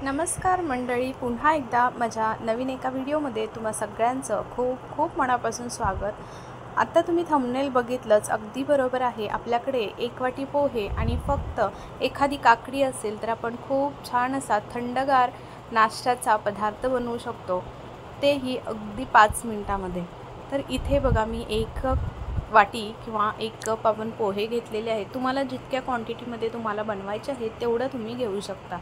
नमस्कार मंडळी, पुन्हा एकदा माझ्या नवीन एका व्हिडिओमध्ये तुम्हा सगळ्यांचं खूप खूप मनापासून स्वागत। आता तुम्ही थंबनेल बघितलंच, अगदी बरोबर आहे। आपल्याकडे एक वाटी पोहे आणि फक्त एखादी काकडी असेल तर आपण खूप छान असा थंडगार नाश्त्याचा पदार्थ बनवू शकतो, तेही अगदी 5 मिनिटांमध्ये। तर इथे बघा, मी एक वाटी किंवा एक कप आपण पोहे घेतलेले आहेत। तुम्हाला जितक्या क्वांटिटीमध्ये तुम्हाला बनवायचे आहेत तेवढं तुम्ही घेऊ शकता।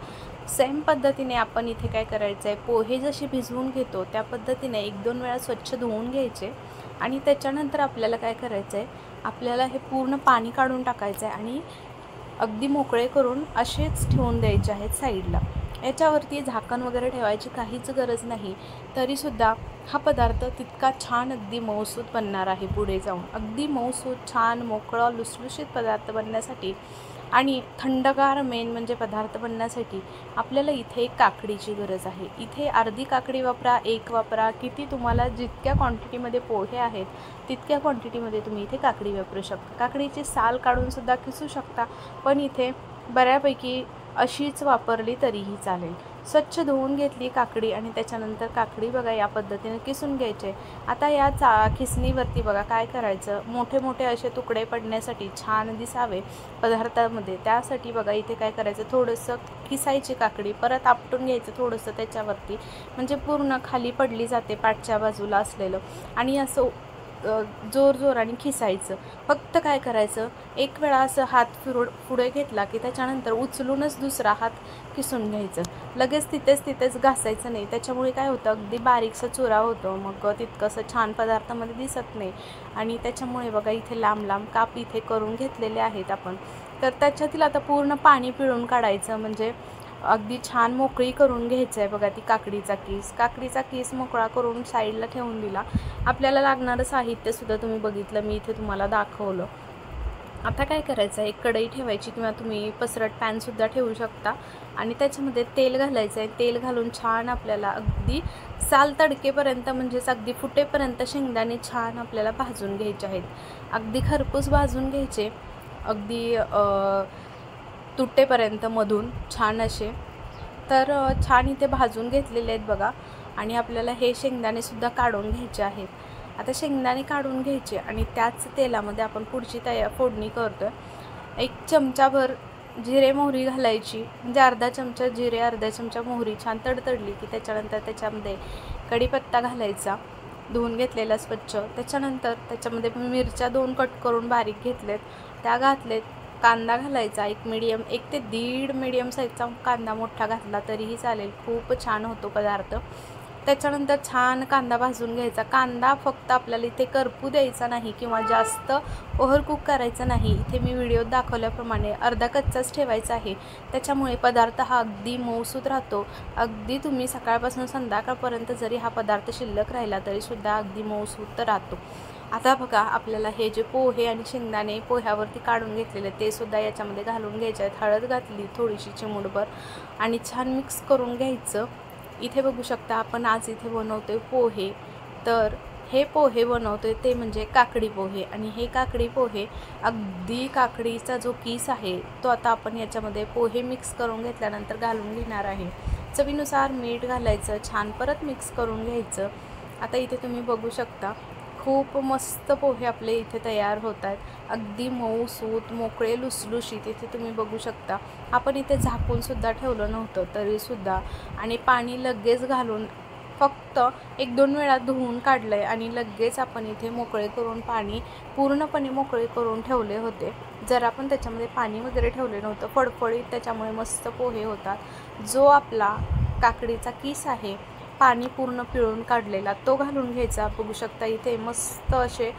सेम पद्धतीने आपण इथे काय करायचं आहे, पोहे जशी भिजवून घेतो त्या पद्धतीने 1-2 वेळा स्वच्छ धुवून घ्यायचे आणि त्याच्यानंतर आपल्याला काय करायचं आहे, आपल्याला हे पूर्ण पाणी काढून टाकायचं आहे आणि अगदी मोकळे करून असेच ठेवून द्यायचे आहेत साईडला। याच्यावरती झाकण वगैरे ठेवायची काहीच गरज नाही, तरीसुद्धा हा पदार्थ तितका छान अगदी मऊसूत बनणार आहे। पुढे जाऊन अगदी मऊसूत छान मोकळा लुसलुशीत पदार्थ बनण्यासाठी आणि थंडगार मेन म्हणजे पदार्थ बनण्यासाठी आपल्याला इथे एक काकडीची गरज आहे। इथे अर्धी काकडी वापरा, एक वापरा, किती तुम्हाला जितक्या क्वांटिटीमध्ये पोहे आहेत तितक्या क्वांटिटीमध्ये तुम्ही इथे काकडी वापरू शकता। काकडीची साल काढून सुद्धा किसू शकता, पण इथे बऱ्यापैकी अशीच वापरली तरीही चालेल। स्वच्छ धुवून घेतली काकडी आणि त्याच्यानंतर काकडी बघा या पद्धतीने किसून घ्यायचे। आता या खिसणीवरती बघा काय करायचं, मोठे मोठे असे तुकडे पडण्यासाठी, छान दिसावे पदार्थामध्ये, त्यासाठी बघा इथे काय करायचं, थोडंसं किसायची काकडी, परत आपटून घ्यायचं थोडंसं त्याच्यावरती, म्हणजे पूर्ण खाली पडली जाते पाठच्या बाजूला असलेलं, आणि असं जोराने खिसायचं। फक्त काय करायचं, एक वेळा असं हात पुढे घेतला की त्याच्यानंतर उचलूनच दुसरा हात किसून घ्यायचं। लगेच तिथेच घासायचं नाही, त्याच्यामुळे काय होतं, अगदी बारीकसा चुरा होतो, मग तितकंसं छान पदार्थामध्ये दिसत नाही। आणि त्याच्यामुळे बघा इथे लांब लांब काप इथे करून घेतलेले आहेत आपण। तर त्याच्यातील आता पूर्ण पाणी पिळून काढायचं, म्हणजे अगदी छान मोकळी करून घ्यायचं आहे। बघा ती काकडीचा किस मोकळा करून साईडला ठेवून दिला। आपल्याला लागणारं साहित्यसुद्धा तुम्ही बघितलं, मी इथे तुम्हाला दाखवलं। आता काय करायचं आहे, एक कढई ठेवायची किंवा तुम्ही पसरट पॅनसुद्धा ठेवू शकता आणि त्याच्यामध्ये तेल घालायचं आहे। तेल घालून छान आपल्याला अगदी साल तडकेपर्यंत, म्हणजेच अगदी फुटेपर्यंत शेंगदाणे छान आपल्याला भाजून घ्यायचे आहेत। अगदी खरपूस भाजून घ्यायचे, अगदी तुटेपर्यंत मधून छान असे। तर छान इथे भाजून घेतलेले आहेत बघा, आणि आपल्याला हे शेंगदाणेसुद्धा काढून घ्यायचे आहेत। आता शेंगदाणे काढून घ्यायचे आणि त्याच तेलामध्ये आपण पुढची फोडणी करतो आहे। 1 चमचाभर जिरे मोहरी घालायची, म्हणजे अर्धा चमचा जिरे, अर्धा चमचा मोहरी छान तडतडली की त्याच्यानंतर त्याच्यामध्ये कढीपत्ता घालायचा, धुवून घेतलेला स्वच्छ। त्याच्यानंतर त्याच्यामध्ये मिरच्या 2 कट करून बारीक घेतलेत त्या घातलेत। कांदा घालायचा, 1 ते 1.5 मीडियम साईजचा कांदा मोठा घातला तरीही चालेल, खूप छान होतो पदार्थ। त्याच्यानंतर छान कांदा भाजून घ्यायचा। कांदा फक्त आपल्याला इथे करपू द्यायचा नाही किंवा जास्त ओव्हर कुक करायचं नाही, इथे मी व्हिडिओत दाखवल्याप्रमाणे अर्धा कच्चाच ठेवायचा आहे। त्याच्यामुळे पदार्थ हा अगदी मऊसूत राहतो। अगदी तुम्ही सकाळपासून संध्याकाळपर्यंत जरी हा पदार्थ शिल्लक राहिला तरीसुद्धा अगदी मऊसूत राहतो। आता बघा, आपल्याला हे जे पोहे आणि शेंगदाणे पोह्यावरती काढून घेतलेले ते सुद्धा याच्यामध्ये घालून घ्यायचे आहेत। हळद घातली थोडीशी चिमूटभर आणि छान मिक्स करून घ्यायचं। इथे बघू शकता, आपण आज इथे बनवतोय पोहे, तर हे पोहे बनवतोय ते म्हणजे काकडी पोहे, आणि हे काकडी पोहे अगदी काकडीचा जो किस आहे तो आता आपण याच्यामध्ये पोहे मिक्स करून घेतल्यानंतर घालून घेणार आहे। चवीनुसार मीठ घालायचं, छान परत मिक्स करून घ्यायचं। आता इथे तुम्ही बघू शकता, खूप मस्त पोहे आपले इथे तयार होत आहेत, अगदी मऊसूत मोकळे लुसलुशीत। इथे तुम्ही बघू शकता, आपण इथे झाकूनसुद्धा ठेवलं नव्हतं तरीसुद्धा, आणि पाणी लगेच घालून फक्त 1-2 वेळा धुवून काढलं आहे आणि लगेच आपण इथे मोकळे करून पाणी पूर्णपणे मोकळे करून ठेवले होते। जर आपण त्याच्यामध्ये पाणी वगैरे ठेवले नव्हतं, फडफडीत त्याच्यामुळे मस्त पोहे होतात। जो आपला काकडीचा किस आहे, पाणी पूर्ण पिळून काढलेला, तो घालून घ्यायचा। बघू शकता इथे मस्त असे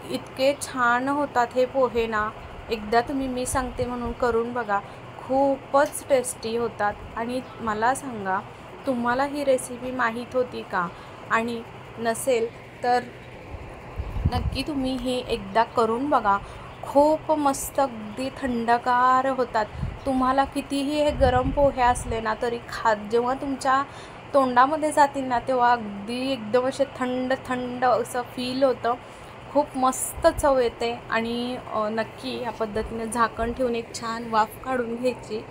इतके छान होतात हे पोहे ना, एकदा तुम्ही मी सांगते म्हणून करून बघा, खूपच टेस्टी होतात। आणि मला सांगा, तुम्हाला ही रेसिपी माहीत होती का? आणि नसेल तर नक्की तुम्ही हे एकदा करून बघा, खूप मस्त अगदी थंडगार होतात। तुम्हाला कितीही हे गरम पोहे असले ना तरी जेव्हा तुमच्या तोंडामध्ये जातील ना तेव्हा अगदी एकदम असे थंड थंड असं फील होतं, खूप मस्त चव येते। आणि नक्की या पद्धतीने झाकण ठेवून एक छान वाफ काढून घ्यायची,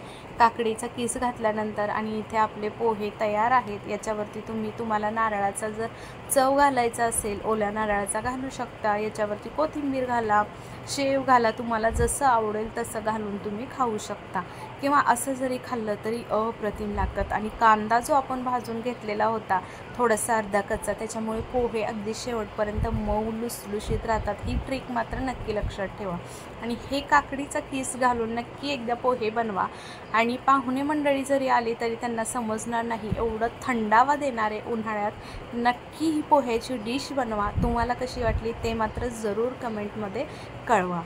काकडीचा किस घातल्यानंतर आणि इथे आपले पोहे तयार आहेत। याच्यावरती तुम्हाला नारळाचा जर चव घालायचा असेल ओल्या नारळाचा घालू शकता, याच्यावरती कोथिंबीर घाला, शेव घाला, तुम्हाला जसं आवडेल तसं घालून तुम्ही खाऊ शकता किंवा असं जरी खाल्लं तरी अप्रतिम लागतात। आणि कांदा जो आपण भाजून घेतलेला होता थोडासा अर्धा कच्चा, त्याच्यामुळे पोहे अगदी शेवटपर्यंत मऊ लुसलुशीत राहतात। ही ट्रिक मात्र नक्की लक्षात ठेवा आणि हे काकडीचा किस घालून नक्की एकदा पोहे बनवा आणि पाहुणे मंडळी जरी आली तरी त्यांना समजणार नाही, एवढं थंडावा देणारे उन्हाळ्यात नक्की ही पोह्याची डिश बनवा। तुम्हाला कशी वाटली ते मात्र ज़रूर कमेंटमध्ये कळवा।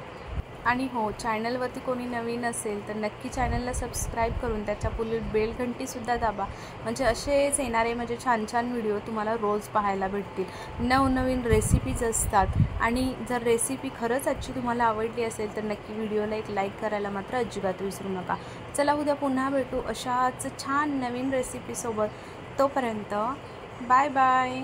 आणि हो, चॅनलवरती कोणी नवीन असेल तर नक्की चॅनलला सबस्क्राईब करून त्याच्या पुढील बेल घंटीसुद्धा दाबा, म्हणजे असेच येणारे म्हणजे छान छान व्हिडिओ तुम्हाला रोज पाहायला भेटतील। नवनवीन रेसिपीज असतात आणि जर रेसिपी खरंच आजची तुम्हाला आवडली असेल तर नक्की व्हिडिओला एक लाईक करायला मात्र अजिबात विसरू नका। चला उद्या पुन्हा भेटू अशाच छान नवीन रेसिपीसोबत, तोपर्यंत बाय बाय।